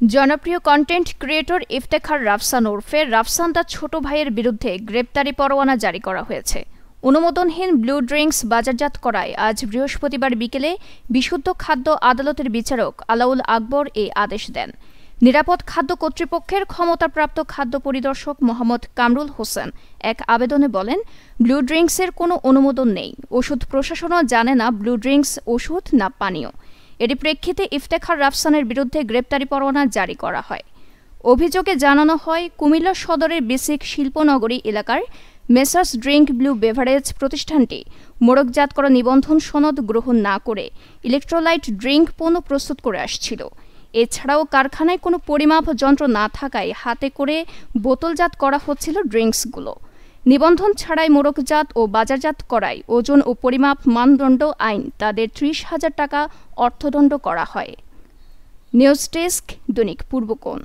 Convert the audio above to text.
জনপ্রিয় content creator Iftekhar Rafsan ওরফে রাফসান তার ছোট ভাইয়ের বিরুদ্ধে গ্রেপ্তারি পরোয়ানা জারি করা হয়েছে। অনুমোদনহীন ব্লু ড্রিঙ্কস বাজারজাত করায় আজ বৃহস্পতিবার বিকেলে বিশুদ্ধ খাদ্য আদালতের বিচারক আলাউল আকবর এই আদেশ দেন। নিরাপদ খাদ্য কর্তৃপক্ষের ক্ষমতাপ্রাপ্ত খাদ্য পরিদর্শক মোহাম্মদ কামরুল হোসেন এক আবেদনে বলেন, ব্লু ড্রিঙ্কসের কোনো অনুমোদন নেই। ওষুধ প্রশাসনও জানে না ব্লু ড্রিঙ্কস ওষুধ না পানীয়। এর প্রেক্ষিতে ইফতেখার রাফসানের বিরুদ্ধে গ্রেপ্তারি পরোয়ানা জারি করা হয়। অভিযোগে জানানো হয়, কুমিল্লা সদরের বেসিক শিল্পনগরী এলাকার মেসার্স ড্রিঙ্ক ব্লু বেভারেজ প্রতিষ্ঠানটি মোড়কজাত করা নিবন্ধন সনদ গ্রহণ না করে ইলেকট্রোলাইট ড্রিঙ্ক পণ্য প্রস্তুত করে আসছিল। এছাড়াও কারখানায় কোনো পরিমাপ যন্ত্র না থাকায় হাতে করে বোতলজাত করা হচ্ছিল ড্রিঙ্কসগুলো। নিবন্ধন ছাড়াই মোড়কজাত ও বাজারজাত করায় ওজন ও পরিমাপ মানদণ্ড আইন তাদের ৩০,০০০ টাকা অর্থদণ্ড করা হয়। নিউজ ডেস্ক, দৈনিক পূর্বকোণ।